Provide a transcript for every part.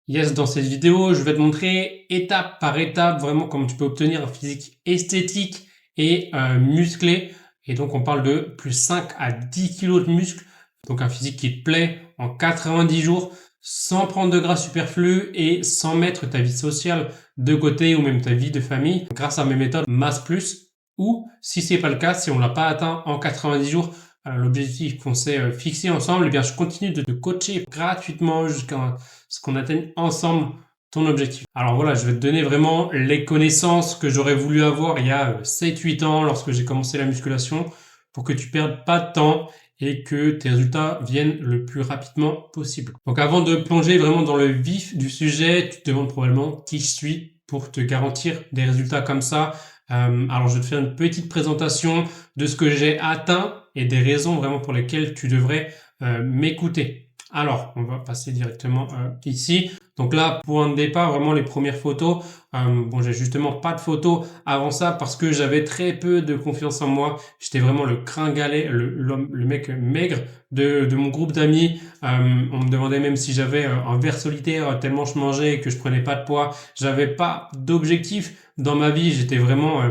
Yes, dans cette vidéo, je vais te montrer étape par étape vraiment comment tu peux obtenir un physique esthétique et musclé. Et donc, on parle de plus 5 à 10 kilos de muscles. Donc, un physique qui te plaît en 90 jours sans prendre de gras superflu et sans mettre ta vie sociale de côté ou même ta vie de famille grâce à mes méthodes Mass Plus. Ou si c'est pas le cas, si on l'a pas atteint en 90 jours, l'objectif qu'on s'est fixé ensemble, eh bien, je continue de te coacher gratuitement jusqu'à ce qu'on atteigne ensemble ton objectif. Alors voilà, je vais te donner vraiment les connaissances que j'aurais voulu avoir il y a 7-8 ans lorsque j'ai commencé la musculation pour que tu perdes pas de temps et que tes résultats viennent le plus rapidement possible. Donc avant de plonger vraiment dans le vif du sujet, tu te demandes probablement qui je suis pour te garantir des résultats comme ça. Alors je vais te faire une petite présentation de ce que j'ai atteint et des raisons vraiment pour lesquelles tu devrais m'écouter. Alors, on va passer directement ici. Donc là, point de départ, vraiment les premières photos. Bon, j'ai justement pas de photos avant ça parce que j'avais très peu de confiance en moi. J'étais vraiment le gringalet, le mec maigre de mon groupe d'amis. On me demandait même si j'avais un ver solitaire tellement je mangeais et que je prenais pas de poids. J'avais pas d'objectif dans ma vie. J'étais vraiment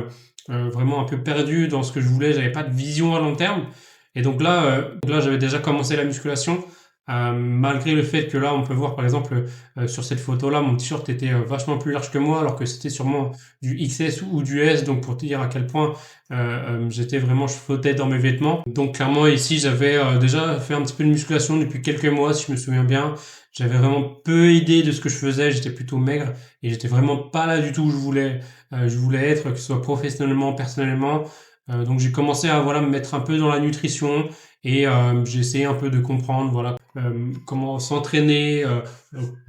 un peu perdu dans ce que je voulais. J'avais pas de vision à long terme. Et donc là, j'avais déjà commencé la musculation. Malgré le fait que là, on peut voir par exemple sur cette photo-là, mon t-shirt était vachement plus large que moi, alors que c'était sûrement du XS ou du S. Donc pour te dire à quel point je flottais dans mes vêtements. Donc clairement ici, j'avais déjà fait un petit peu de musculation depuis quelques mois, si je me souviens bien. J'avais vraiment peu idée de ce que je faisais. J'étais plutôt maigre et j'étais vraiment pas là du tout où je voulais être, que ce soit professionnellement, personnellement. Donc j'ai commencé à me mettre un peu dans la nutrition et j'ai essayé un peu de comprendre comment s'entraîner,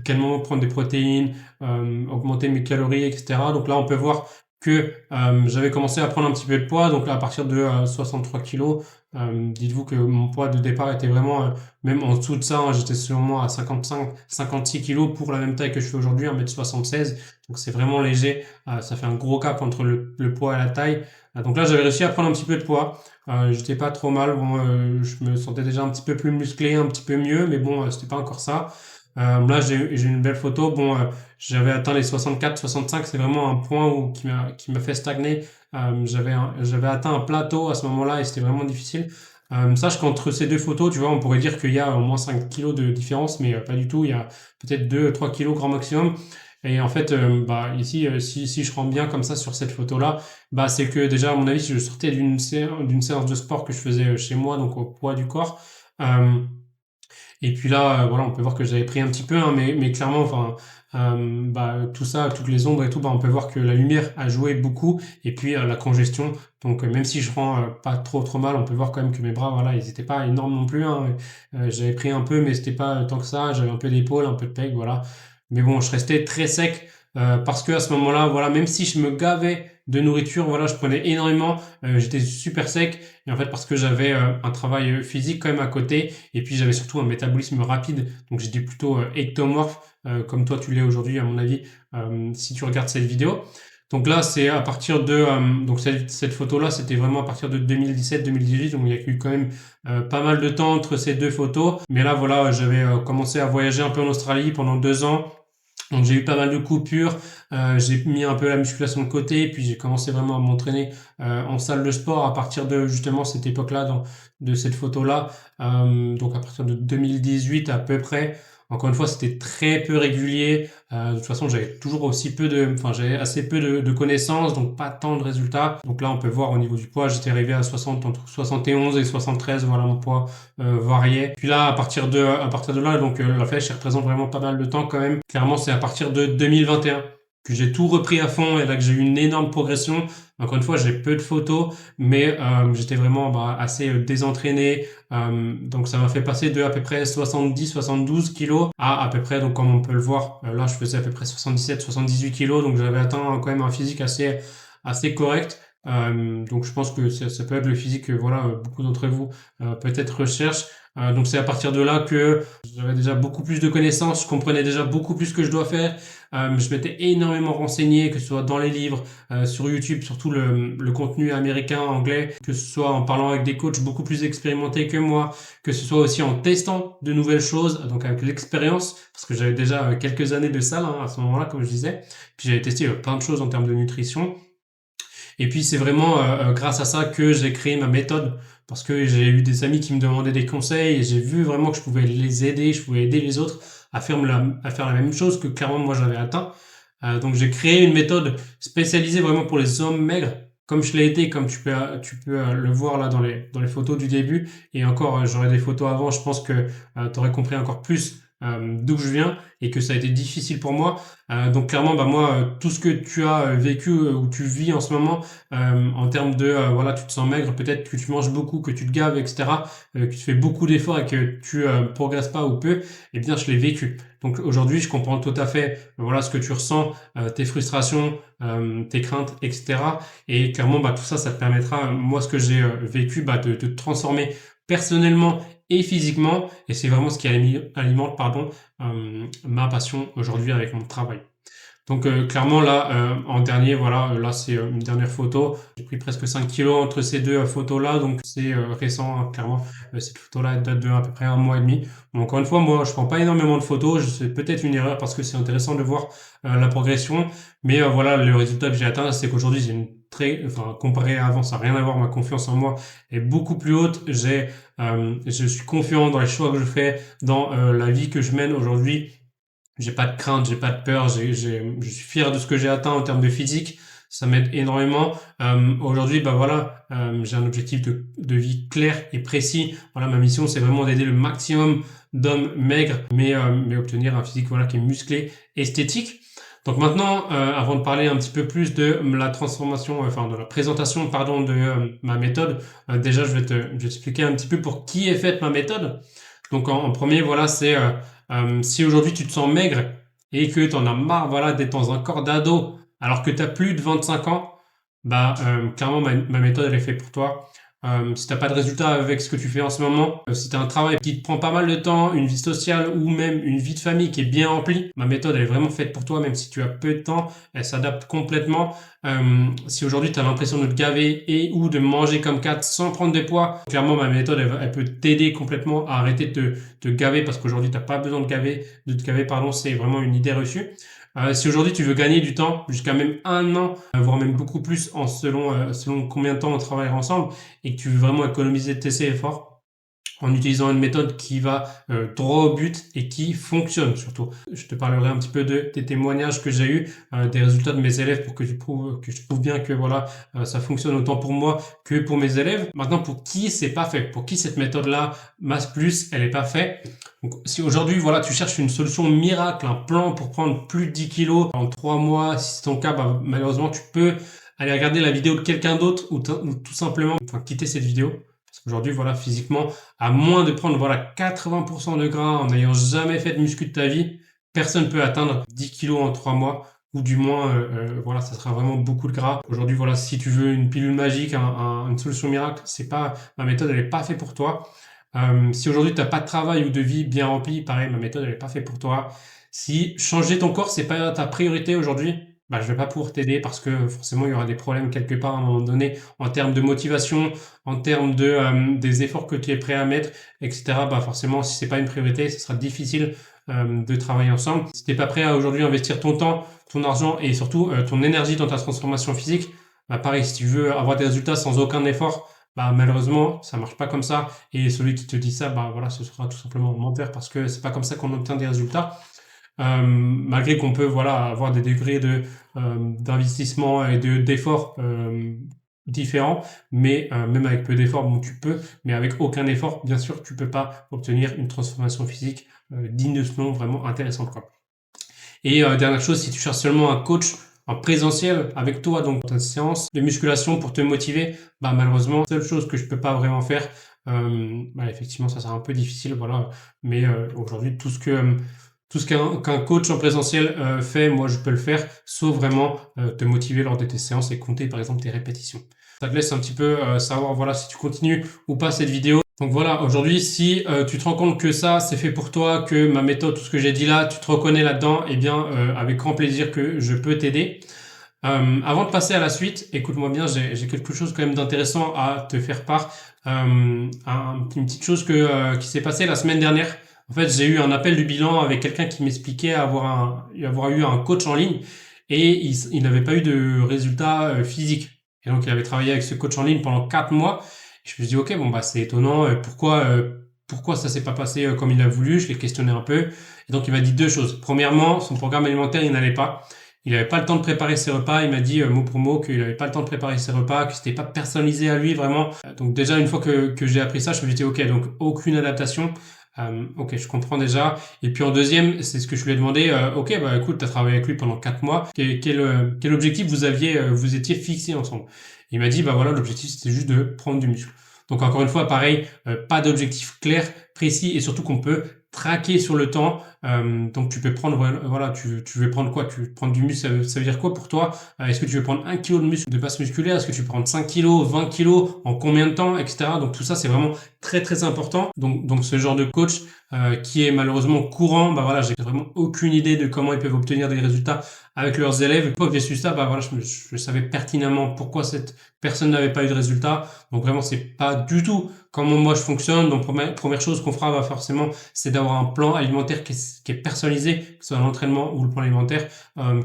quel moment prendre des protéines, augmenter mes calories, etc. Donc là on peut voir que j'avais commencé à prendre un petit peu de poids. Donc là à partir de 63 kilos, dites-vous que mon poids de départ était vraiment même en dessous de ça, hein. J'étais sûrement à 56 kilos pour la même taille que je fais aujourd'hui, 1m76. Donc c'est vraiment léger. Ça fait un gros cap entre le poids et la taille. Donc là, j'avais réussi à prendre un petit peu de poids. J'étais pas trop mal. Bon, je me sentais déjà un petit peu plus musclé, un petit peu mieux, mais bon, c'était pas encore ça. Là, j'ai une belle photo. Bon, j'avais atteint les 64, 65. C'est vraiment un point qui m'a fait stagner. J'avais atteint un plateau à ce moment-là et c'était vraiment difficile. Sache qu'entre ces deux photos, tu vois, on pourrait dire qu'il y a au moins 5 kilos de différence, mais pas du tout. Il y a peut-être 2-3 kilos grand maximum. Et en fait, ici, si je rends bien comme ça sur cette photo-là, c'est que déjà, à mon avis, je sortais d'une séance de sport que je faisais chez moi, donc au poids du corps. Euh, et puis là, voilà, on peut voir que j'avais pris un petit peu, hein, mais clairement, tout ça, toutes les ombres et tout, on peut voir que la lumière a joué beaucoup. Et puis la congestion. Donc même si je rends pas trop mal, on peut voir quand même que mes bras, voilà, ils étaient pas énormes non plus, hein. J'avais pris un peu, mais c'était pas tant que ça. J'avais un peu d'épaule, un peu de pec, voilà. Mais bon, je restais très sec parce que à ce moment-là, voilà, même si je me gavais de nourriture, voilà, je prenais énormément, j'étais super sec. Et en fait, parce que j'avais un travail physique quand même à côté, et puis j'avais surtout un métabolisme rapide, donc j'étais plutôt ectomorphe, comme toi tu l'es aujourd'hui, à mon avis, si tu regardes cette vidéo. Donc là, c'est à partir de donc cette photo-là, c'était vraiment à partir de 2017-2018, donc il y a eu quand même pas mal de temps entre ces deux photos. Mais là, voilà, j'avais commencé à voyager un peu en Australie pendant 2 ans. Donc j'ai eu pas mal de coupures, j'ai mis un peu la musculation de côté, puis j'ai commencé vraiment à m'entraîner en salle de sport à partir de justement cette époque-là, de cette photo-là, donc à partir de 2018 à peu près. Encore une fois, c'était très peu régulier. De toute façon, j'avais assez peu de connaissances, donc pas tant de résultats. Donc là, on peut voir au niveau du poids, j'étais arrivé à 60, entre 71 et 73, voilà mon poids variait. Puis là, à partir de là, donc la flèche, elle représente vraiment pas mal de temps quand même. Clairement, c'est à partir de 2021 que j'ai tout repris à fond et là que j'ai eu une énorme progression. Encore une fois, j'ai peu de photos, mais j'étais vraiment assez désentraîné. Donc ça m'a fait passer de à peu près 70-72 kilos à peu près, donc comme on peut le voir, là je faisais à peu près 77-78 kilos, donc j'avais atteint quand même un physique assez correct. Donc je pense que ça peut être le physique que voilà beaucoup d'entre vous peut-être recherchent. Donc c'est à partir de là que j'avais déjà beaucoup plus de connaissances, je comprenais déjà beaucoup plus ce que je dois faire. Je m'étais énormément renseigné, que ce soit dans les livres, sur YouTube, surtout le contenu américain, anglais, que ce soit en parlant avec des coachs beaucoup plus expérimentés que moi, que ce soit aussi en testant de nouvelles choses, donc avec l'expérience, parce que j'avais déjà quelques années de salle à ce moment-là, comme je disais. Puis j'avais testé plein de choses en termes de nutrition. Et puis c'est vraiment grâce à ça que j'ai créé ma méthode, parce que j'ai eu des amis qui me demandaient des conseils et j'ai vu vraiment que je pouvais les aider, je pouvais aider les autres à faire la même chose que clairement moi j'avais atteint. Donc j'ai créé une méthode spécialisée vraiment pour les hommes maigres, comme je l'ai été, comme tu peux le voir là dans les photos du début. Et encore, j'aurai des photos avant, je pense que tu aurais compris encore plus d'où je viens et que ça a été difficile pour moi. Donc clairement, bah moi, tout ce que tu as vécu ou tu vis en ce moment, en termes de voilà, tu te sens maigre, peut-être que tu manges beaucoup, que tu te gaves, etc., que tu fais beaucoup d'efforts et que tu progresses pas ou peu, eh bien je l'ai vécu. Donc aujourd'hui, je comprends tout à fait voilà ce que tu ressens, tes frustrations, tes craintes, etc. Et clairement, bah tout ça, ça te permettra, moi ce que j'ai vécu, bah de te transformer personnellement et physiquement. Et c'est vraiment ce qui alimente, pardon, ma passion aujourd'hui avec mon travail. Donc clairement là, en dernier, voilà, là c'est une dernière photo. J'ai pris presque 5 kilos entre ces deux photos-là, donc c'est récent, hein, clairement. Cette photo-là elle date de à peu près un mois et demi. Bon, encore une fois, moi je prends pas énormément de photos, c'est peut-être une erreur parce que c'est intéressant de voir la progression, mais voilà, le résultat que j'ai atteint, c'est qu'aujourd'hui j'ai une enfin comparé à avant, ça n'a rien à voir, ma confiance en moi est beaucoup plus haute. Je suis confiant dans les choix que je fais, dans la vie que je mène aujourd'hui. J'ai pas de crainte, j'ai pas de peur, je suis fier de ce que j'ai atteint en termes de physique. Ça m'aide énormément. Aujourd'hui, bah voilà, j'ai un objectif de vie clair et précis. Voilà, ma mission, c'est vraiment d'aider le maximum d'hommes maigres, mais obtenir un physique voilà qui est musclé, esthétique. Donc maintenant, avant de parler un petit peu plus de la transformation, enfin de la présentation, pardon, de ma méthode, déjà je vais t'expliquer un petit peu pour qui est faite ma méthode. Donc en premier, voilà, c'est si aujourd'hui tu te sens maigre et que tu en as marre, voilà, d'être dans un corps d'ado alors que tu as plus de 25 ans, bah clairement ma méthode elle est faite pour toi. Si t'as pas de résultat avec ce que tu fais en ce moment, si tu as un travail qui te prend pas mal de temps, une vie sociale ou même une vie de famille qui est bien remplie, ma méthode elle est vraiment faite pour toi, même si tu as peu de temps, elle s'adapte complètement. Si aujourd'hui tu as l'impression de te gaver et ou de manger comme 4 sans prendre des poids, clairement ma méthode elle peut t'aider complètement à arrêter de te gaver parce qu'aujourd'hui tu n'as pas besoin de te gaver, pardon, c'est vraiment une idée reçue. Si aujourd'hui tu veux gagner du temps, jusqu'à même un an, voire même beaucoup plus selon combien de temps on travaillera ensemble, et que tu veux vraiment économiser tes efforts, en utilisant une méthode qui va droit au but et qui fonctionne surtout. Je te parlerai un petit peu des témoignages que j'ai eus, des résultats de mes élèves pour que je prouve bien que voilà, ça fonctionne autant pour moi que pour mes élèves. Maintenant, pour qui c'est pas fait, pour qui cette méthode-là, Masse Plus, elle est pas faite. Donc, si aujourd'hui, voilà, tu cherches une solution miracle, un plan pour prendre plus de 10 kilos en 3 mois, si c'est ton cas, bah, malheureusement, tu peux aller regarder la vidéo de quelqu'un d'autre ou tout simplement quitter cette vidéo. Parce qu'aujourd'hui, voilà, physiquement, à moins de prendre voilà 80% de gras en n'ayant jamais fait de muscu de ta vie, personne peut atteindre 10 kilos en 3 mois, ou du moins, voilà, ça sera vraiment beaucoup de gras. Aujourd'hui, voilà, si tu veux une pilule magique, une solution miracle, c'est pas, ma méthode, elle est pas faite pour toi. Si aujourd'hui tu n'as pas de travail ou de vie bien remplie, pareil, ma méthode, elle est pas faite pour toi. Si changer ton corps, c'est pas ta priorité aujourd'hui, bah, je vais pas pouvoir t'aider parce que forcément, il y aura des problèmes quelque part à un moment donné en termes de motivation, en termes des efforts que tu es prêt à mettre, etc. Bah, forcément, si c'est pas une priorité, ce sera difficile de travailler ensemble. Si t'es pas prêt à aujourd'hui investir ton temps, ton argent et surtout ton énergie dans ta transformation physique, bah, pareil, si tu veux avoir des résultats sans aucun effort, bah, malheureusement, ça marche pas comme ça. Et celui qui te dit ça, bah, voilà, ce sera tout simplement menteur parce que c'est pas comme ça qu'on obtient des résultats. Malgré qu'on peut voilà avoir des degrés d'investissement et d'efforts différents, mais même avec peu d'efforts, bon, tu peux, mais avec aucun effort, bien sûr, tu peux pas obtenir une transformation physique digne de ce nom, vraiment intéressante, quoi. Et dernière chose, si tu cherches seulement un coach en présentiel avec toi, donc ta séance de musculation pour te motiver, bah malheureusement, seule chose que je peux pas vraiment faire, bah effectivement, ça sera un peu difficile, voilà. Mais aujourd'hui, tout ce qu'un coach en présentiel fait, moi je peux le faire, sauf vraiment te motiver lors de tes séances et compter par exemple tes répétitions. Ça te laisse un petit peu savoir voilà si tu continues ou pas cette vidéo. Donc voilà, aujourd'hui, si tu te rends compte que ça, c'est fait pour toi, que ma méthode, tout ce que j'ai dit là, tu te reconnais là-dedans, eh bien, avec grand plaisir que je peux t'aider. Avant de passer à la suite, écoute-moi bien, j'ai quelque chose quand même d'intéressant à te faire part. Une petite chose qui s'est passée la semaine dernière. En fait, j'ai eu un appel du bilan avec quelqu'un qui m'expliquait avoir eu un coach en ligne et il n'avait pas eu de résultats physiques. Et donc, il avait travaillé avec ce coach en ligne pendant 4 mois. Et je me suis dit, ok, bon, bah, c'est étonnant. Pourquoi ça s'est pas passé comme il a voulu? Je l'ai questionné un peu. Et donc, il m'a dit deux choses. Premièrement, son programme alimentaire, il n'allait pas. Il n'avait pas le temps de préparer ses repas. Il m'a dit mot pour mot qu'il n'avait pas le temps de préparer ses repas, que c'était pas personnalisé à lui vraiment. Donc déjà une fois que j'ai appris ça, je me suis dit ok, donc aucune adaptation. Ok, je comprends déjà. Et puis en deuxième, c'est ce que je lui ai demandé. Ok, bah écoute, t'as travaillé avec lui pendant 4 mois. Quel objectif vous étiez fixé ensemble? Il m'a dit bah voilà, l'objectif c'était juste de prendre du muscle. Donc encore une fois, pareil, pas d'objectif clair, précis et surtout qu'on peut traquer sur le temps. Donc tu peux prendre, voilà, tu veux prendre quoi? Tu veux prendre du muscle, ça veut dire quoi pour toi? Est-ce que tu veux prendre 1 kilo de muscle de masse musculaire? Est-ce que tu veux prendre 5 kilos, 20 kilos, en combien de temps, etc. Donc tout ça, c'est vraiment très très important. Donc ce genre de coach qui est malheureusement courant, bah voilà, j'ai vraiment aucune idée de comment ils peuvent obtenir des résultats avec leurs élèves. Une fois que j'ai su ça, bah voilà, je savais pertinemment pourquoi cette personne n'avait pas eu de résultats. Donc vraiment, c'est pas du tout comment moi je fonctionne. Donc première chose qu'on fera, bah forcément, c'est d'avoir un plan alimentaire qui est personnalisé, que ce soit l'entraînement ou le plan alimentaire,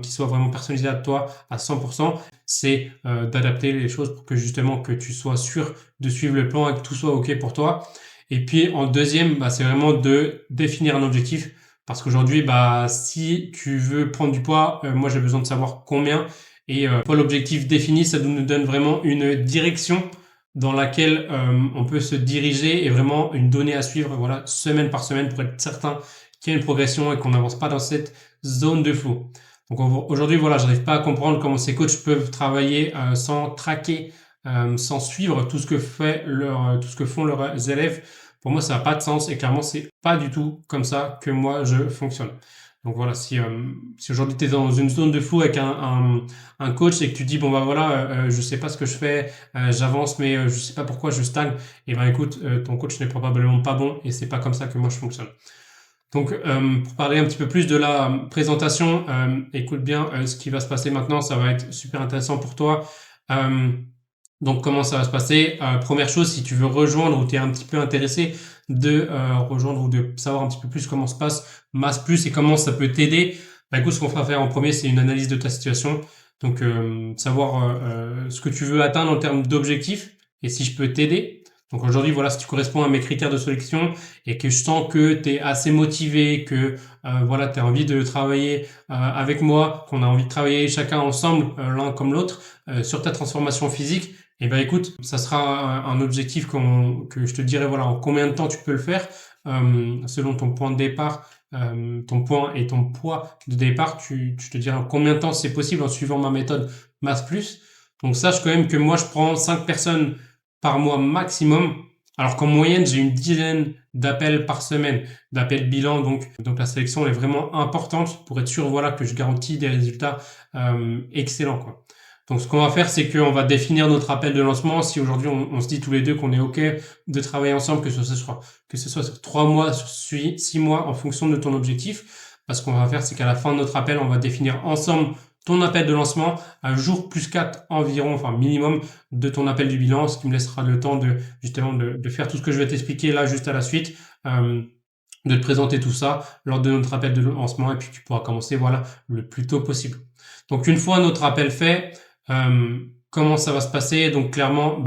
qui soit vraiment personnalisé à toi à 100%. C'est d'adapter les choses pour que justement que tu sois sûr de suivre le plan et que tout soit ok pour toi. Et puis en deuxième, bah, c'est vraiment de définir un objectif. Parce qu'aujourd'hui, bah, si tu veux prendre du poids, moi j'ai besoin de savoir combien. Et pour l'objectif défini, ça nous donne vraiment une direction dans laquelle on peut se diriger et vraiment une donnée à suivre, voilà, semaine par semaine pour être certain qu'il y a une progression et qu'on n'avance pas dans cette zone de flou. Donc aujourd'hui, voilà, j'arrive pas à comprendre comment ces coachs peuvent travailler sans traquer, sans suivre tout ce tout ce que font leurs élèves. Pour moi, ça n'a pas de sens et clairement, c'est pas du tout comme ça que moi je fonctionne. Donc voilà, si aujourd'hui tu es dans une zone de flou avec un coach et que tu dis bon bah voilà, je sais pas ce que je fais, j'avance mais je sais pas pourquoi je stagne, et ben écoute, ton coach n'est probablement pas bon et c'est pas comme ça que moi je fonctionne. Donc, pour parler un petit peu plus de la présentation, écoute bien ce qui va se passer maintenant, ça va être super intéressant pour toi. Euh, donc, comment ça va se passer? Première chose, si tu veux rejoindre ou tu es un petit peu intéressé de rejoindre ou de savoir un petit peu plus comment se passe Masse Plus et comment ça peut t'aider, bah écoute, ce qu'on fera faire en premier, c'est une analyse de ta situation. Donc, savoir ce que tu veux atteindre en termes d'objectifs et si je peux t'aider. Donc aujourd'hui, voilà, si tu corresponds à mes critères de sélection et que je sens que tu es assez motivé, que voilà, tu as envie de travailler avec moi, qu'on a envie de travailler chacun ensemble, l'un comme l'autre, sur ta transformation physique, et ben écoute, ça sera un objectif que je te dirai voilà en combien de temps tu peux le faire, selon ton point de départ, ton point et ton poids de départ, je te dirai en combien de temps c'est possible en suivant ma méthode Masse Plus. Donc sache quand même que moi je prends 5 personnes par mois maximum, alors qu'en moyenne j'ai une dizaine d'appels par semaine, d'appels bilan, donc la sélection elle est vraiment importante pour être sûr voilà que je garantis des résultats excellents quoi. Donc ce qu'on va faire, c'est qu'on va définir notre appel de lancement. Si aujourd'hui on se dit tous les deux qu'on est OK de travailler ensemble, que ce soit sur 3 mois, sur 6 mois, en fonction de ton objectif, ce qu'on va faire, c'est qu'à la fin de notre appel, on va définir ensemble ton appel de lancement à jour plus 4 environ, enfin minimum, de ton appel du bilan, ce qui me laissera le temps de justement de faire tout ce que je vais t'expliquer là juste à la suite. De te présenter tout ça lors de notre appel de lancement et puis tu pourras commencer voilà le plus tôt possible. Donc une fois notre appel fait, comment ça va se passer? Donc clairement,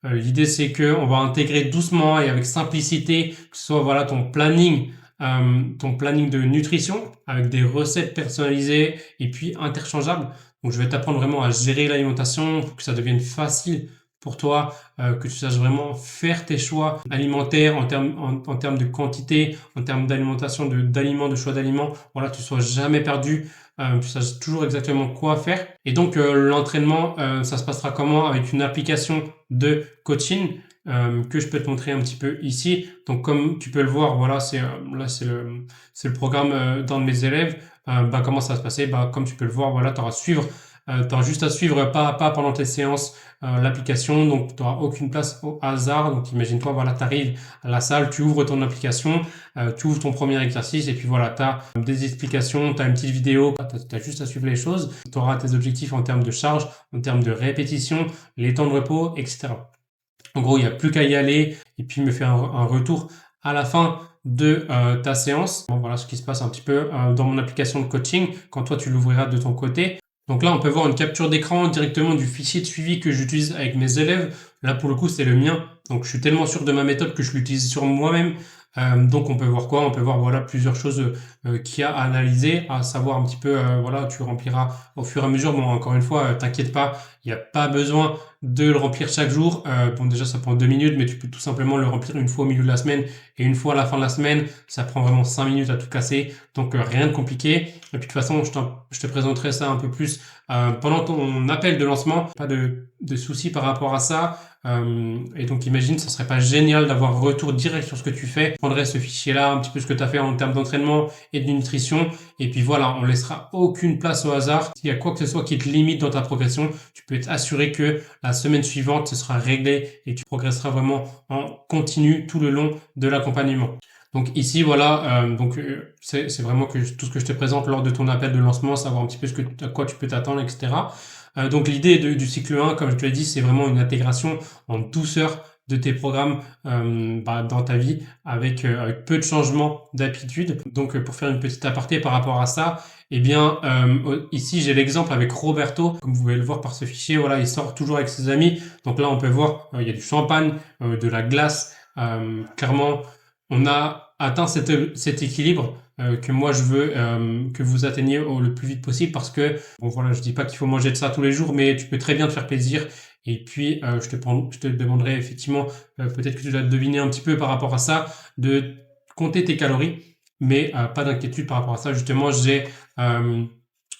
l'idée c'est que on va intégrer doucement et avec simplicité, que ce soit voilà ton planning de nutrition avec des recettes personnalisées et puis interchangeables. Donc je vais t'apprendre vraiment à gérer l'alimentation pour que ça devienne facile pour toi, que tu saches vraiment faire tes choix alimentaires en termes de quantité, en termes d'alimentation, d'aliments, de choix d'aliments. Voilà, tu sois jamais perdu, tu saches toujours exactement quoi faire. Et donc l'entraînement, ça se passera comment? Avec une application de coaching que je peux te montrer un petit peu ici. Donc comme tu peux le voir, voilà, c'est le programme d'un de mes élèves. Comment ça va se passer? Comme tu peux le voir, voilà, tu auras à suivre Tu auras juste à suivre pas à pas pendant tes séances l'application, donc tu n'auras aucune place au hasard. Donc imagine-toi, voilà, tu arrives à la salle, tu ouvres ton application, tu ouvres ton premier exercice et puis voilà, tu as des explications, tu as une petite vidéo, tu as juste à suivre les choses. Tu auras tes objectifs en termes de charge, en termes de répétition, les temps de repos, etc. En gros, il n'y a plus qu'à y aller et puis me faire un retour à la fin de ta séance. Bon, voilà ce qui se passe un petit peu dans mon application de coaching quand toi tu l'ouvriras de ton côté. Donc là, on peut voir une capture d'écran directement du fichier de suivi que j'utilise avec mes élèves. Là, pour le coup, c'est le mien. Donc, je suis tellement sûr de ma méthode que je l'utilise sur moi-même. Donc, on peut voir quoi? On peut voir voilà plusieurs choses qu'il y a à analyser, à savoir un petit peu, voilà, tu rempliras au fur et à mesure. Bon, encore une fois, t'inquiète pas, il n'y a pas besoin de le remplir chaque jour. Bon, déjà, ça prend 2 minutes, mais tu peux tout simplement le remplir une fois au milieu de la semaine et une fois à la fin de la semaine. Ça prend vraiment 5 minutes à tout casser. Donc, rien de compliqué. Et puis, de toute façon, je te présenterai ça un peu plus pendant ton appel de lancement. Pas de soucis par rapport à ça. Et donc, imagine, ça serait pas génial d'avoir retour direct sur ce que tu fais. Je prendrais ce fichier-là, un petit peu ce que tu as fait en termes d'entraînement et de nutrition. Et puis voilà, on laissera aucune place au hasard. S'il y a quoi que ce soit qui te limite dans ta progression, tu peux être assuré que la semaine suivante, ce sera réglé et tu progresseras vraiment en continu tout le long de l'accompagnement. Donc ici, voilà, c'est vraiment tout ce que je te présente lors de ton appel de lancement, savoir un petit peu à quoi tu peux t'attendre, etc. Donc l'idée du cycle 1, comme je te l'ai dit, c'est vraiment une intégration en douceur de tes programmes dans ta vie avec peu de changements d'habitude. Donc pour faire une petite aparté par rapport à ça, eh bien ici j'ai l'exemple avec Roberto, comme vous pouvez le voir par ce fichier, voilà, il sort toujours avec ses amis. Donc là on peut voir, il y a du champagne, de la glace, clairement on a atteint cet équilibre que moi je veux que vous atteigniez le plus vite possible parce que, bon voilà, je dis pas qu'il faut manger de ça tous les jours, mais tu peux très bien te faire plaisir. Et puis, je te demanderai effectivement, peut-être que tu dois deviner un petit peu par rapport à ça, de compter tes calories, mais pas d'inquiétude par rapport à ça. Justement, j'ai une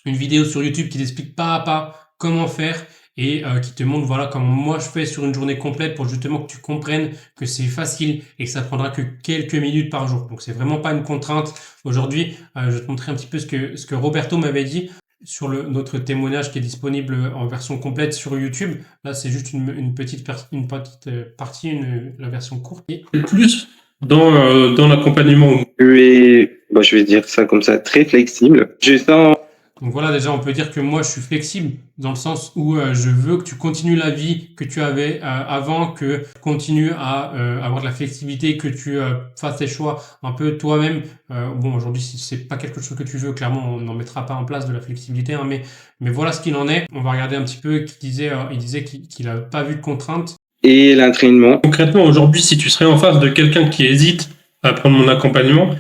vidéo sur YouTube qui t'explique pas à pas comment faire et qui te montre voilà comment moi je fais sur une journée complète pour justement que tu comprennes que c'est facile et que ça prendra que quelques minutes par jour. Donc c'est vraiment pas une contrainte. Aujourd'hui, je vais te montrer un petit peu ce que Roberto m'avait dit sur notre témoignage qui est disponible en version complète sur YouTube. Là, c'est juste une petite partie, la version courte. Et plus dans l'accompagnement. Je vais dire ça comme ça, très flexible. Je sens. Donc voilà, déjà, on peut dire que moi, je suis flexible dans le sens où je veux que tu continues la vie que tu avais avant, que tu continues à avoir de la flexibilité, que tu fasses tes choix un peu toi-même. Bon, aujourd'hui, si c'est pas quelque chose que tu veux, clairement, on n'en mettra pas en place de la flexibilité, hein, mais voilà ce qu'il en est. On va regarder un petit peu. Il disait qu'il n'a pas vu de contraintes. Et l'entraînement. Concrètement, aujourd'hui, si tu serais en face de quelqu'un qui hésite à prendre mon accompagnement,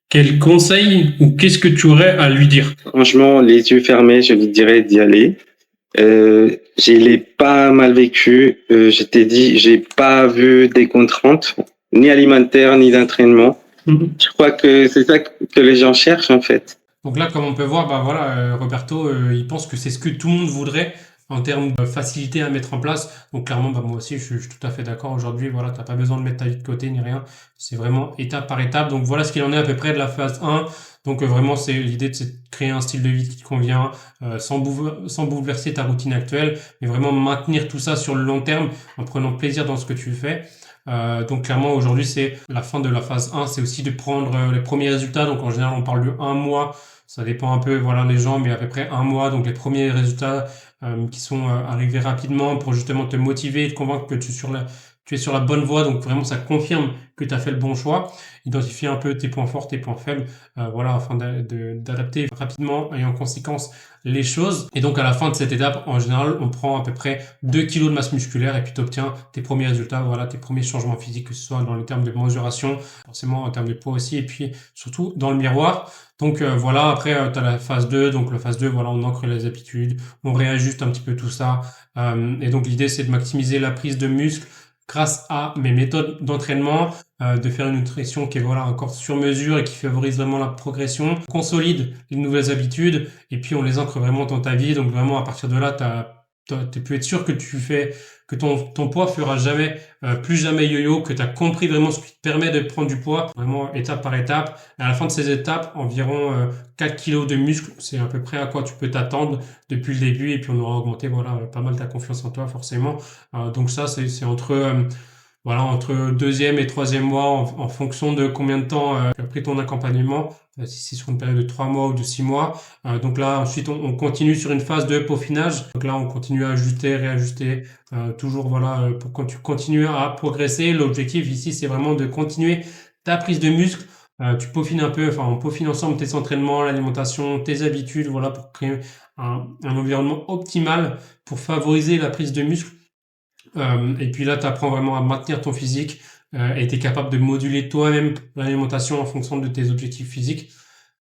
quel conseil ou qu'est-ce que tu aurais à lui dire? Franchement, les yeux fermés, je lui dirais d'y aller. Je l'ai pas mal vécu. Je t'ai dit, j'ai pas vu des contraintes, ni alimentaires, ni d'entraînement. Je crois que c'est ça que les gens cherchent, en fait. Donc là, comme on peut voir, bah voilà, Roberto, il pense que c'est ce que tout le monde voudrait en termes de facilité à mettre en place. Donc clairement, bah moi aussi, je suis tout à fait d'accord. Aujourd'hui, voilà, t'as pas besoin de mettre ta vie de côté ni rien. C'est vraiment étape par étape. Donc voilà ce qu'il en est à peu près de la phase 1. Donc vraiment, c'est l'idée de créer un style de vie qui te convient, sans bouleverser ta routine actuelle, mais vraiment maintenir tout ça sur le long terme en prenant plaisir dans ce que tu fais. Donc clairement aujourd'hui c'est la fin de la phase 1, c'est aussi de prendre les premiers résultats. Donc en général on parle de 1 mois, ça dépend un peu voilà les gens, mais à peu près 1 mois. Donc les premiers résultats qui sont arrivés rapidement pour justement te motiver et te convaincre que tu es sur la bonne voie. Donc vraiment ça confirme que tu as fait le bon choix. Identifier un peu tes points forts, tes points faibles, voilà, afin d'adapter rapidement et en conséquence les choses. Et donc à la fin de cette étape, en général, on prend à peu près 2 kilos de masse musculaire et puis tu obtiens tes premiers résultats, voilà, tes premiers changements physiques, que ce soit dans les termes de mesuration, forcément en termes de poids aussi, et puis surtout dans le miroir. Donc voilà, après tu as la phase 2, donc la phase 2, voilà, on ancre les habitudes, on réajuste un petit peu tout ça. Et donc l'idée c'est de maximiser la prise de muscle grâce à mes méthodes d'entraînement, de faire une nutrition qui est voilà encore sur mesure et qui favorise vraiment la progression, consolide les nouvelles habitudes et puis on les ancre vraiment dans ta vie. Donc vraiment à partir de là, tu as tu peux être sûr que que ton poids fera jamais, plus jamais yo-yo, que tu as compris vraiment ce qui te permet de prendre du poids, vraiment étape par étape. Et à la fin de ces étapes, environ 4 kilos de muscle, c'est à peu près à quoi tu peux t'attendre depuis le début, et puis on aura augmenté, voilà, pas mal ta confiance en toi, forcément. Donc ça, c'est entre deuxième et troisième mois, en fonction de combien de temps tu as pris ton accompagnement, si c'est sur une période de 3 mois ou de 6 mois. Donc là, ensuite, on continue sur une phase de peaufinage. Donc là, on continue à ajuster, réajuster, toujours, voilà, pour que tu continues à progresser. L'objectif ici, c'est vraiment de continuer ta prise de muscle. Tu peaufines un peu, enfin, on peaufine ensemble tes entraînements, l'alimentation, tes habitudes, voilà, pour créer un environnement optimal pour favoriser la prise de muscle. Et puis là, tu apprends vraiment à maintenir ton physique, et tu es capable de moduler toi-même l'alimentation en fonction de tes objectifs physiques.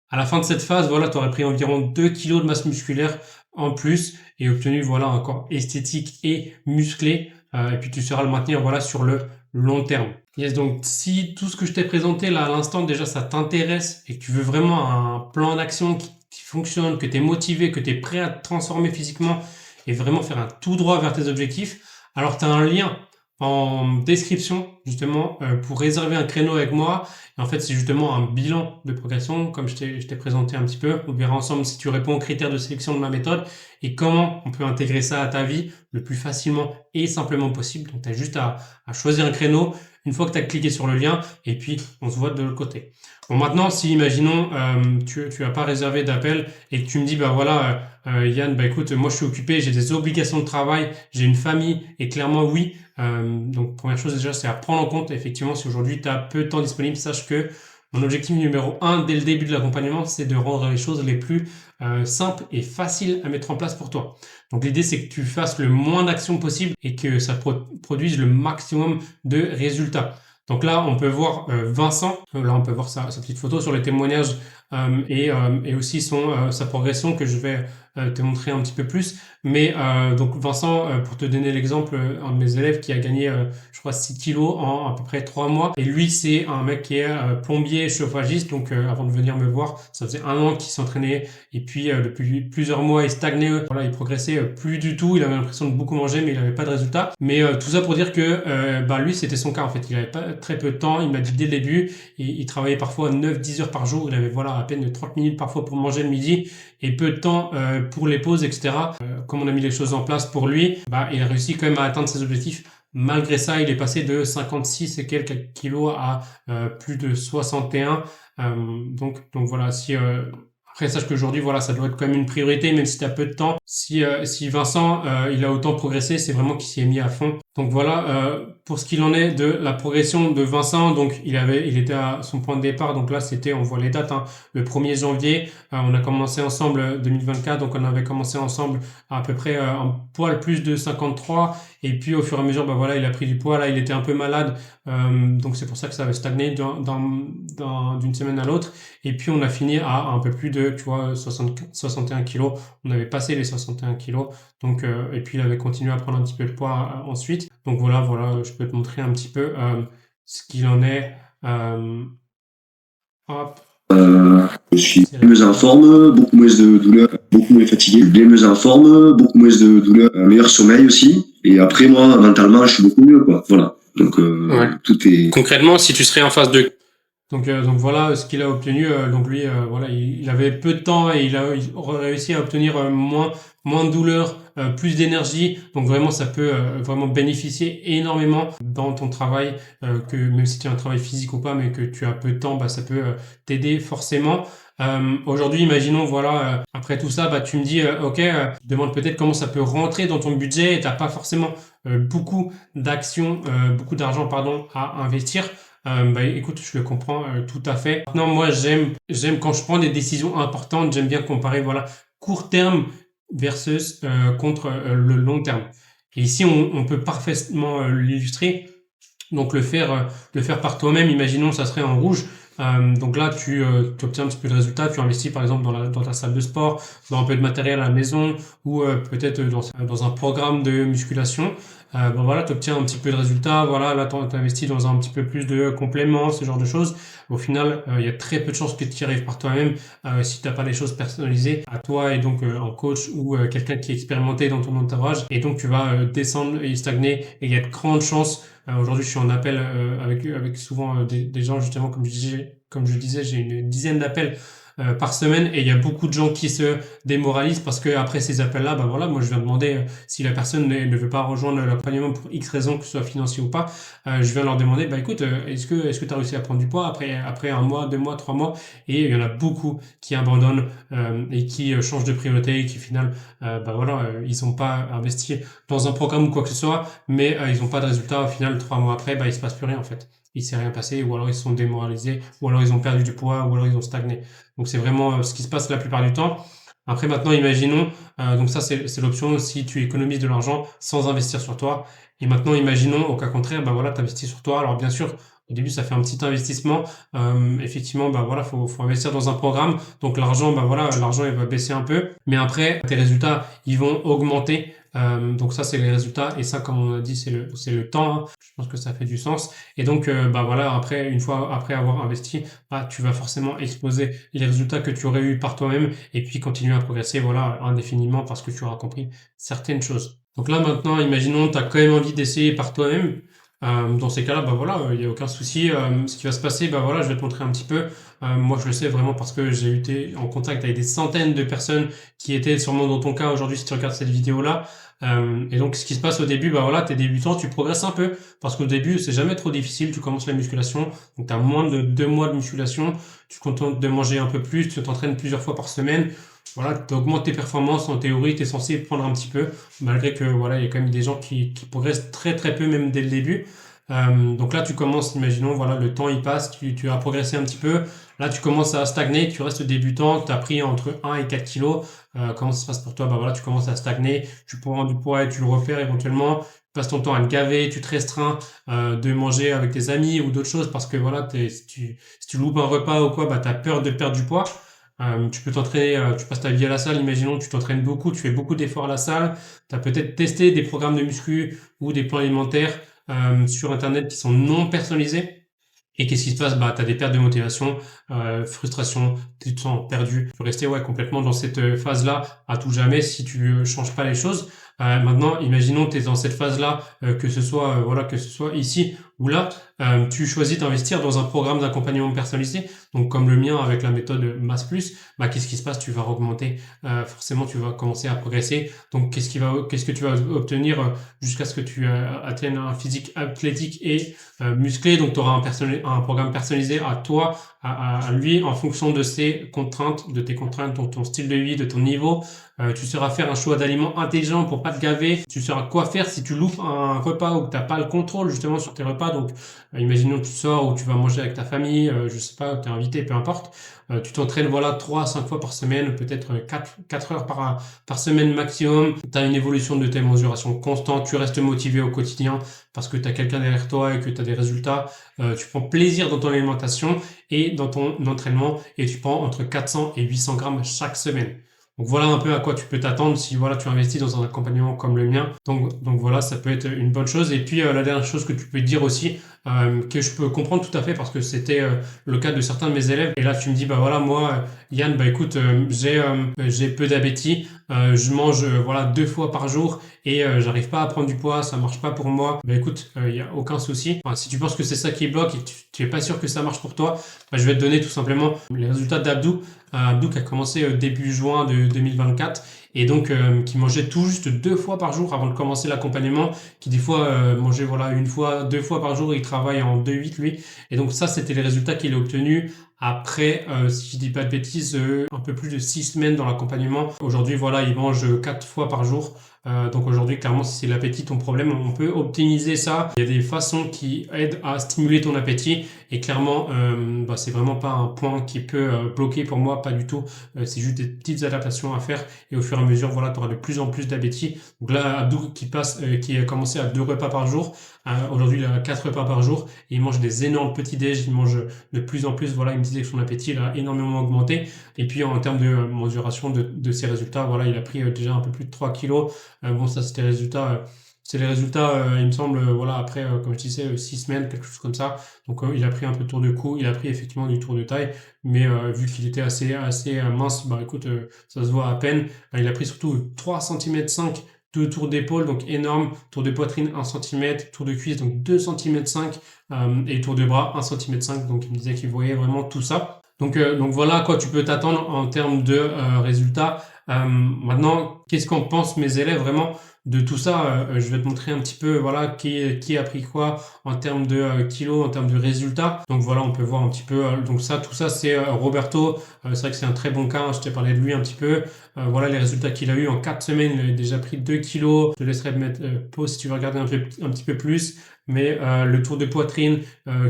À la fin de cette phase, voilà, tu aurais pris environ 2 kilos de masse musculaire en plus et obtenu, voilà, un corps esthétique et musclé. Et puis tu sauras le maintenir, voilà, sur le long terme. Yes, donc si tout ce que je t'ai présenté là à l'instant, déjà ça t'intéresse et que tu veux vraiment un plan d'action qui fonctionne, que tu es motivé, que tu es prêt à te transformer physiquement et vraiment faire un tout droit vers tes objectifs, alors tu as un lien en description justement pour réserver un créneau avec moi. Et en fait, c'est justement un bilan de progression, comme je t'ai présenté un petit peu. On verra ensemble si tu réponds aux critères de sélection de ma méthode et comment on peut intégrer ça à ta vie le plus facilement et simplement possible. Donc, tu as juste à choisir un créneau une fois que tu as cliqué sur le lien, et puis on se voit de l'autre côté. Bon, maintenant, si imaginons tu as pas réservé d'appel et que tu me dis, bah voilà, Yann, bah écoute, moi je suis occupé, j'ai des obligations de travail, j'ai une famille, et clairement oui. Donc première chose déjà, c'est à prendre en compte. Effectivement, si aujourd'hui tu as peu de temps disponible, sache que mon objectif numéro 1 dès le début de l'accompagnement, c'est de rendre les choses les plus simples et faciles à mettre en place pour toi. Donc l'idée, c'est que tu fasses le moins d'actions possible et que ça produise le maximum de résultats. Donc là, on peut voir Vincent, là on peut voir sa petite photo sur les témoignages, et aussi sa progression que je vais te montrer un petit peu plus. Mais donc Vincent, pour te donner l'exemple, un de mes élèves qui a gagné, je crois, 6 kilos en à peu près 3 mois. Et lui, c'est un mec qui est plombier chauffagiste. Donc avant de venir me voir, ça faisait 1 an qu'il s'entraînait. Et puis depuis plusieurs mois, il stagnait. Voilà, il progressait plus du tout. Il avait l'impression de beaucoup manger, mais il n'avait pas de résultat. Mais tout ça pour dire que lui, c'était son cas en fait. Il avait pas très peu de temps. Il m'a dit dès le début, il travaillait parfois 9-10 heures par jour. Il avait à peine 30 minutes parfois pour manger le midi et peu de temps pour les pauses, etc. Comme on a mis les choses en place pour lui, il a réussi quand même à atteindre ses objectifs. Malgré ça, il est passé de 56 et quelques kilos à plus de 61. Donc voilà, après, sache qu'aujourd'hui, voilà, ça doit être quand même une priorité, même si tu as peu de temps. Si Vincent, il a autant progressé, c'est vraiment qu'il s'y est mis à fond. Donc voilà, pour ce qu'il en est de la progression de Vincent, donc il était à son point de départ, donc là on voit les dates, le 1er janvier, on a commencé ensemble 2024, donc on avait commencé ensemble à peu près un poil plus de 53, et puis au fur et à mesure, il a pris du poids, là il était un peu malade, donc c'est pour ça que ça avait stagné d'une semaine à l'autre, et puis on a fini à un peu plus de, 61 kilos, on avait passé les 61 kilos, donc et puis il avait continué à prendre un petit peu de poids ensuite. Donc voilà, je peux te montrer un petit peu ce qu'il en est. Hop. Je suis mieux en forme, beaucoup moins de douleur, beaucoup moins fatigué, bien mieux en forme, beaucoup moins de douleur, un meilleur sommeil aussi. Et après, moi, mentalement, je suis beaucoup mieux, quoi. Voilà. Donc, ouais. Tout est... Concrètement, si tu serais en phase de... Donc voilà ce qu'il a obtenu. Donc lui, voilà, il avait peu de temps et il aurait réussi à obtenir moins de douleur, plus d'énergie. Donc vraiment, ça peut vraiment bénéficier énormément dans ton travail, que même si tu as un travail physique ou pas, mais que tu as peu de temps, ça peut t'aider forcément. Aujourd'hui, imaginons, voilà, après tout ça, tu me dis, ok, je demande peut-être comment ça peut rentrer dans ton budget et t'as pas forcément beaucoup d'argent, à investir. Écoute, je le comprends tout à fait. Maintenant, moi, j'aime quand je prends des décisions importantes, j'aime bien comparer, voilà, court terme versus contre le long terme. Et ici, on peut parfaitement l'illustrer. Donc le faire par toi-même, imaginons ça serait en rouge, Donc là, tu obtiens un petit peu de résultats. Tu investis par exemple dans ta salle de sport, dans un peu de matériel à la maison ou peut-être dans un programme de musculation. Ben voilà, tu obtiens un petit peu de résultats. Voilà, là, tu investis dans un petit peu plus de compléments, ce genre de choses. Au final, il y a très peu de chances que tu y arrives par toi-même si tu n'as pas les choses personnalisées à toi et donc un coach ou quelqu'un qui est expérimenté dans ton entourage. Et donc, tu vas descendre et stagner et il y a de grandes chances. Aujourd'hui, je suis en appel avec souvent des gens, justement, comme je disais, j'ai une dizaine d'appels par semaine et il y a beaucoup de gens qui se démoralisent parce que après ces appels-là, ben voilà, moi je viens demander si la personne ne veut pas rejoindre l'accompagnement pour X raisons, que ce soit financier ou pas, je viens leur demander, bah écoute, est-ce que tu as réussi à prendre du poids après un mois, 2 mois, 3 mois, et il y en a beaucoup qui abandonnent et qui changent de priorité et qui au final, bah voilà, ils n'ont pas investi dans un programme ou quoi que ce soit, mais ils n'ont pas de résultat. Au final, 3 mois après, bah il se passe plus rien en fait. Il s'est rien passé, ou alors ils se sont démoralisés, ou alors ils ont perdu du poids, ou alors ils ont stagné. Donc c'est vraiment ce qui se passe la plupart du temps. Après maintenant, imaginons, donc ça c'est l'option si tu économises de l'argent sans investir sur toi. Et maintenant, imaginons au cas contraire, bah voilà, tu investis sur toi. Alors bien sûr, au début, ça fait un petit investissement. Effectivement, bah voilà, faut investir dans un programme. Donc l'argent, bah voilà, l'argent il va baisser un peu, mais après tes résultats, ils vont augmenter. Donc ça, c'est les résultats. Et ça, comme on a dit, c'est le temps, hein. Je pense que ça fait du sens. Et donc, bah voilà, après, une fois après avoir investi, bah, tu vas forcément exposer les résultats que tu aurais eu par toi-même et puis continuer à progresser, voilà, indéfiniment parce que tu auras compris certaines choses. Donc là, maintenant, imaginons, tu as quand même envie d'essayer par toi-même. Dans ces cas-là, bah voilà, il n'y a aucun souci. Ce qui va se passer, bah voilà, je vais te montrer un petit peu. Moi, je le sais vraiment parce que j'ai été en contact avec des centaines de personnes qui étaient sûrement dans ton cas aujourd'hui si tu regardes cette vidéo-là. Et donc, ce qui se passe au début, bah voilà, t'es débutant, tu progresses un peu parce qu'au début, c'est jamais trop difficile. Tu commences la musculation, donc t'as moins de 2 mois de musculation. Tu contentes de manger un peu plus, tu t'entraînes plusieurs fois par semaine. Voilà, tu augmentes tes performances. En théorie, tu es censé prendre un petit peu, malgré que voilà, il y a quand même des gens qui progressent très très peu, même dès le début. Donc là, tu commences, imaginons, voilà, le temps il passe, tu as progressé un petit peu. Là, tu commences à stagner, tu restes débutant, tu as pris entre 1 et 4 kilos. Comment ça se passe pour toi? Bah voilà, tu commences à stagner, tu prends du poids et tu le repères éventuellement. Tu passes ton temps à te gaver, tu te restreins de manger avec tes amis ou d'autres choses parce que voilà, si tu loupes un repas ou quoi, bah tu as peur de perdre du poids. Tu peux t'entraîner, tu passes ta vie à la salle, imaginons, tu t'entraînes beaucoup, tu fais beaucoup d'efforts à la salle, tu as peut-être testé des programmes de muscu ou des plans alimentaires sur Internet qui sont non personnalisés. Et qu'est-ce qui se passe? Bah, tu as des pertes de motivation, frustration, tu te sens perdu. Tu peux rester complètement dans cette phase-là à tout jamais si tu changes pas les choses. Maintenant, imaginons que tu es dans cette phase-là, que ce soit ici ou là, tu choisis d'investir dans un programme d'accompagnement personnalisé, donc comme le mien avec la méthode Masse Plus. Bah, qu'est-ce qui se passe? Tu vas augmenter, forcément, tu vas commencer à progresser. Donc, qu'est-ce que tu vas obtenir jusqu'à ce que tu atteignes un physique athlétique et musclé. Donc, tu auras un programme personnalisé à toi, à lui, en fonction de ses contraintes, de tes contraintes, de ton style de vie, de ton niveau. Tu sauras faire un choix d'aliments intelligent pour pas te gaver. Tu sauras quoi faire si tu loupes un repas ou que t'as pas le contrôle justement sur tes repas. Donc, imaginons que tu sors ou tu vas manger avec ta famille, je sais pas, t'es invité, peu importe. Tu t'entraînes 3 à 5 fois par semaine, peut-être 4 heures par semaine maximum. Tu as une évolution de tes mensurations constante, tu restes motivé au quotidien parce que tu as quelqu'un derrière toi et que tu as des résultats. Tu prends plaisir dans ton alimentation et dans ton entraînement et tu prends entre 400 et 800 grammes chaque semaine. Donc voilà un peu à quoi tu peux t'attendre si voilà tu investis dans un accompagnement comme le mien. Donc voilà, ça peut être une bonne chose. Et puis la dernière chose que tu peux dire aussi, que je peux comprendre tout à fait parce que c'était le cas de certains de mes élèves. Et là tu me dis bah voilà moi Yann, bah écoute, j'ai peu d'appétit, je mange 2 fois par jour et j'arrive pas à prendre du poids, ça marche pas pour moi. Bah écoute, y a aucun souci. Enfin, si tu penses que c'est ça qui bloque et que tu es pas sûr que ça marche pour toi, bah, je vais te donner tout simplement les résultats d'Abdou. Abdou qui a commencé début juin de 2024 et donc qui mangeait tout juste 2 fois par jour avant de commencer l'accompagnement, qui des fois mangeait 1 fois, 2 fois par jour, et il travaille en 2-8 lui. Et donc ça, c'était les résultats qu'il a obtenus après, si je dis pas de bêtises, un peu plus de 6 semaines dans l'accompagnement. Aujourd'hui, il mange 4 fois par jour. Donc aujourd'hui, clairement, si c'est l'appétit ton problème, on peut optimiser ça. Il y a des façons qui aident à stimuler ton appétit et clairement, c'est vraiment pas un point qui peut bloquer pour moi, pas du tout. C'est juste des petites adaptations à faire et au fur et à à mesure, voilà, tu auras de plus en plus d'appétit. Donc là, Abdou qui a commencé à 2 repas par jour, aujourd'hui il a 4 repas par jour, et il mange des énormes petits déj, il mange de plus en plus, voilà, il me disait que son appétit il a énormément augmenté. Et puis en termes de mesuration de ses résultats, voilà, il a pris déjà un peu plus de 3 kilos. Bon, ça c'était les résultats. C'est les résultats, il me semble, voilà, après, comme je disais, 6 semaines, quelque chose comme ça. Donc, il a pris un peu de tour de cou, il a pris effectivement du tour de taille, mais vu qu'il était assez mince, bah écoute, ça se voit à peine. Il a pris surtout 3,5 cm de tour d'épaule, donc énorme, tour de poitrine 1 cm, tour de cuisse, donc 2,5 cm, et tour de bras 1,5 cm, donc il me disait qu'il voyait vraiment tout ça. Donc voilà à quoi tu peux t'attendre en termes de résultats. Maintenant, qu'est-ce qu'en pensent mes élèves vraiment de tout ça? Je vais te montrer un petit peu voilà qui a pris quoi en termes de kilos, en termes de résultats. Donc voilà, on peut voir un petit peu. Donc ça, tout ça, c'est Roberto. C'est vrai que c'est un très bon cas. Hein, je t'ai parlé de lui un petit peu. Voilà les résultats qu'il a eu en 4 semaines. Il a déjà pris 2 kilos. Je te laisserai mettre pause si tu veux regarder un petit peu plus. Mais le tour de poitrine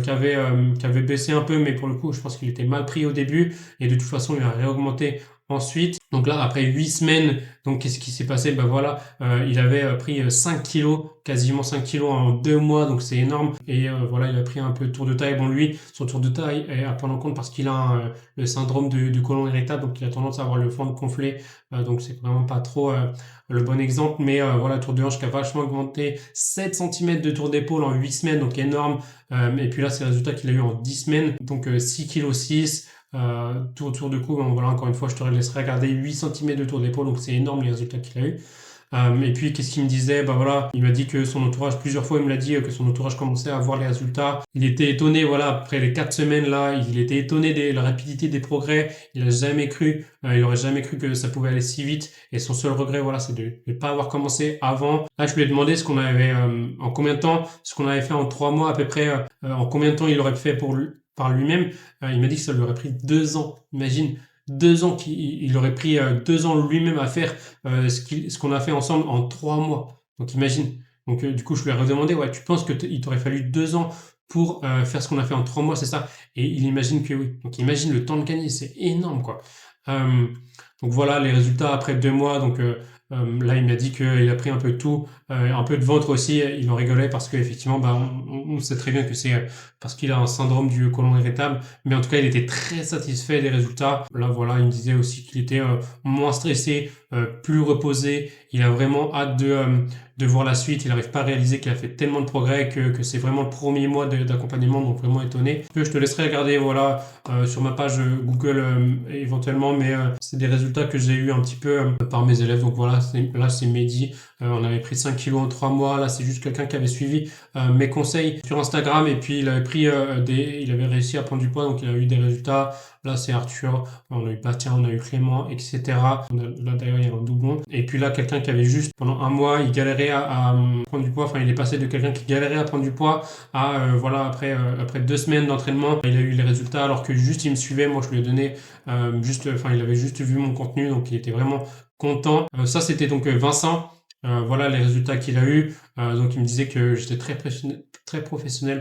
qui avait baissé un peu, mais pour le coup, je pense qu'il était mal pris au début. Et de toute façon, il a réaugmenté ensuite. Donc là, après 8 semaines, donc qu'est-ce qui s'est passé? Ben voilà, il avait pris 5 kilos, quasiment 5 kilos en 2 mois, donc c'est énorme. Et voilà, il a pris un peu de tour de taille. Bon, lui, son tour de taille est à prendre en compte parce qu'il a le syndrome du côlon irritable, donc il a tendance à avoir le ventre gonflé, donc c'est vraiment pas trop le bon exemple. Mais voilà, tour de hanche qui a vachement augmenté, 7 cm de tour d'épaule en 8 semaines, donc énorme. Et puis là, c'est le résultat qu'il a eu en 10 semaines, donc 6 kg 6. Tour de cou, voilà, encore une fois, je te laisserai regarder 8 cm de tour d'épaule, donc c'est énorme les résultats qu'il a eu. Et puis qu'est-ce qu'il me disait? Bah voilà, il m'a dit que son entourage, plusieurs fois il me l'a dit, que son entourage commençait à voir les résultats. Il était étonné, voilà, après les 4 semaines là, il était étonné de la rapidité des progrès. Il aurait jamais cru que ça pouvait aller si vite. Et son seul regret, voilà, c'est de ne pas avoir commencé avant. Là, je lui ai demandé ce qu'on avait en combien de temps, ce qu'on avait fait en 3 mois à peu près, en combien de temps il aurait fait par lui-même. Il m'a dit que ça lui aurait pris 2 ans. Imagine, 2 ans qu'il aurait pris 2 ans lui-même à faire ce qu'on a fait ensemble en 3 mois. Donc imagine. Donc du coup, je lui ai redemandé, ouais, tu penses il t'aurait fallu 2 ans pour faire ce qu'on a fait en 3 mois, c'est ça? Et il imagine que oui. Donc imagine le temps de gagner, c'est énorme, quoi. Donc voilà les résultats après 2 mois. Donc là, il m'a dit qu'il a pris un peu de tout, un peu de ventre aussi. Il en rigolait parce qu'effectivement, bah, on sait très bien que c'est parce qu'il a un syndrome du côlon irritable. Mais en tout cas, il était très satisfait des résultats. Là, voilà, il me disait aussi qu'il était moins stressé, plus reposé. Il a vraiment hâte de voir la suite. Il n'arrive pas à réaliser qu'il a fait tellement de progrès que c'est vraiment le premier mois d'accompagnement. Donc vraiment étonné. Je te laisserai regarder, voilà, sur ma page Google éventuellement. Mais c'est des résultats que j'ai eu un petit peu par mes élèves. Donc voilà, là c'est Mehdi. On avait pris 5 kilos en 3 mois. Là, c'est juste quelqu'un qui avait suivi mes conseils sur Instagram. Et puis, il avait réussi à prendre du poids. Donc, il a eu des résultats. Là, c'est Arthur. On a eu Bastien, on a eu Clément, etc. Là, d'ailleurs, il y a un doublon. Et puis là, quelqu'un qui avait juste, pendant 1 mois, il galérait à prendre du poids. Enfin, il est passé de quelqu'un qui galérait à prendre du poids à, voilà, après 2 semaines d'entraînement, il a eu les résultats alors que juste, il me suivait. Moi, je lui ai donné il avait juste vu mon contenu. Donc, il était vraiment content. Ça, c'était donc Vincent. Voilà les résultats qu'il a eu. Donc il me disait que j'étais très professionnel,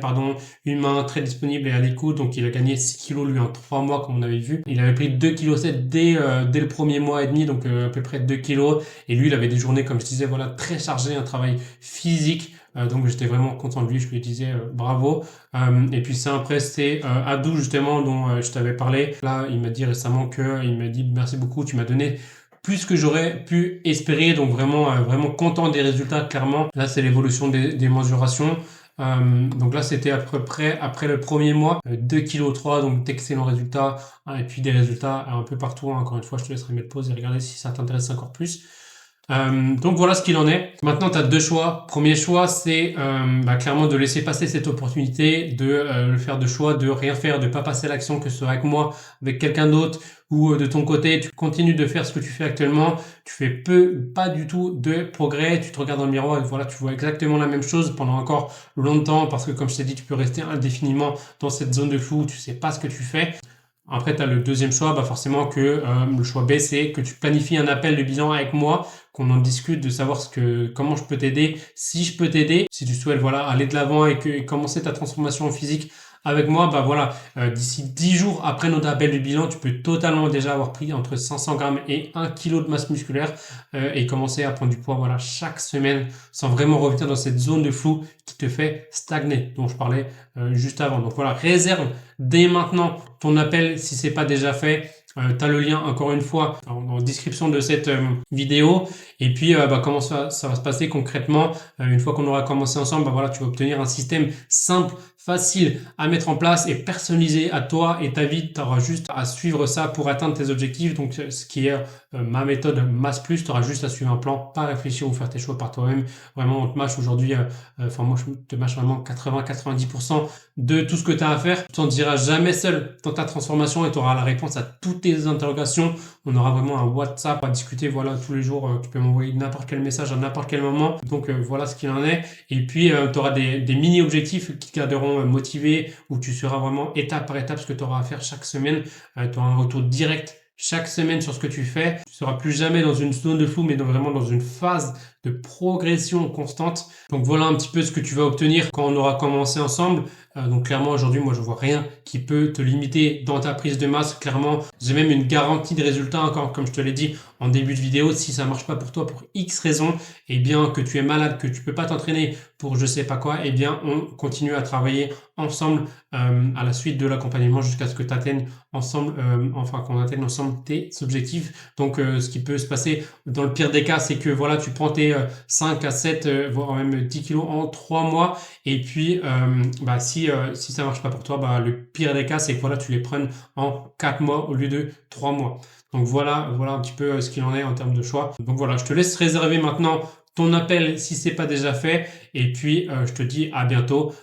humain, très disponible et à l'écoute. Donc il a gagné 6 kilos lui en 3 mois comme on avait vu. Il avait pris 2,7 kg dès le premier mois et demi, donc à peu près 2 kilos. Et lui, il avait des journées, comme je disais, voilà, très chargées, un travail physique. Donc j'étais vraiment content de lui, je lui disais bravo. Et puis ça après c'est Abdou justement dont je t'avais parlé. Là il m'a dit récemment il m'a dit merci beaucoup, tu m'as donné plus que j'aurais pu espérer, donc vraiment content des résultats, clairement. Là, c'est l'évolution des mensurations. Donc là, c'était à peu près après le premier mois, 2,3 kg, donc d'excellents résultats, hein, et puis des résultats un peu partout. Hein. Encore une fois, je te laisserai mettre pause et regarder si ça t'intéresse encore plus. Donc voilà ce qu'il en est. Maintenant, tu as 2 choix. Premier choix, c'est clairement de laisser passer cette opportunité, de le faire de choix, de rien faire, de pas passer à l'action, que ce soit avec moi, avec quelqu'un d'autre, ou de ton côté, tu continues de faire ce que tu fais actuellement, tu fais pas du tout de progrès, tu te regardes dans le miroir et voilà, tu vois exactement la même chose pendant encore longtemps parce que comme je t'ai dit, tu peux rester indéfiniment dans cette zone de flou, tu sais pas ce que tu fais. Après, tu as le deuxième choix, forcément que le choix B, c'est que tu planifies un appel de bilan avec moi, qu'on en discute de savoir comment je peux t'aider, si je peux t'aider, si tu souhaites voilà aller de l'avant et commencer ta transformation physique avec moi, bah voilà, d'ici 10 jours après notre appel du bilan, tu peux totalement déjà avoir pris entre 500 grammes et 1 kg de masse musculaire et commencer à prendre du poids, voilà, chaque semaine sans vraiment revenir dans cette zone de flou qui te fait stagner, dont je parlais juste avant. Donc voilà, réserve dès maintenant ton appel si c'est pas déjà fait. Tu as le lien encore une fois en description de cette vidéo. Et puis bah, comment ça va se passer concrètement une fois qu'on aura commencé ensemble, bah, voilà, tu vas obtenir un système simple, facile à mettre en place et personnalisé à toi et ta vie. Tu auras juste à suivre ça pour atteindre tes objectifs. Donc ce qui est ma méthode Masse Plus, tu auras juste à suivre un plan, pas réfléchir ou faire tes choix par toi-même. Vraiment, on te mâche aujourd'hui, moi je te mâche vraiment 80-90% de tout ce que tu as à faire. Tu n'en diras jamais seul dans ta transformation et tu auras la réponse à toutes tes interrogations. On aura vraiment un WhatsApp à discuter, voilà, tous les jours. Tu peux m'envoyer n'importe quel message à n'importe quel moment. Donc voilà ce qu'il en est. Et puis tu auras des mini-objectifs qui te garderont motivé, où tu seras vraiment étape par étape ce que tu auras à faire chaque semaine. Tu auras un retour direct chaque semaine sur ce que tu fais. Tu seras plus jamais dans une zone de flou, mais vraiment dans une phase de progression constante. Donc voilà un petit peu ce que tu vas obtenir quand on aura commencé ensemble. Donc clairement aujourd'hui, moi je vois rien qui peut te limiter dans ta prise de masse. Clairement, j'ai même une garantie de résultat encore, comme je te l'ai dit en début de vidéo. Si ça marche pas pour toi pour X raisons, et bien que tu es malade, que tu peux pas t'entraîner pour je sais pas quoi, et bien on continue à travailler ensemble à la suite de l'accompagnement jusqu'à ce que tu atteignes ensemble, qu'on atteigne ensemble tes objectifs. Donc ce qui peut se passer dans le pire des cas, c'est que voilà, tu prends tes 5 à 7 voire même 10 kilos en 3 mois, et puis si ça marche pas pour toi, le pire des cas, c'est que voilà, tu les prennes en 4 mois au lieu de 3 mois. Donc voilà un petit peu ce qu'il en est en termes de choix. Donc voilà, je te laisse réserver maintenant ton appel si c'est pas déjà fait, et puis je te dis à bientôt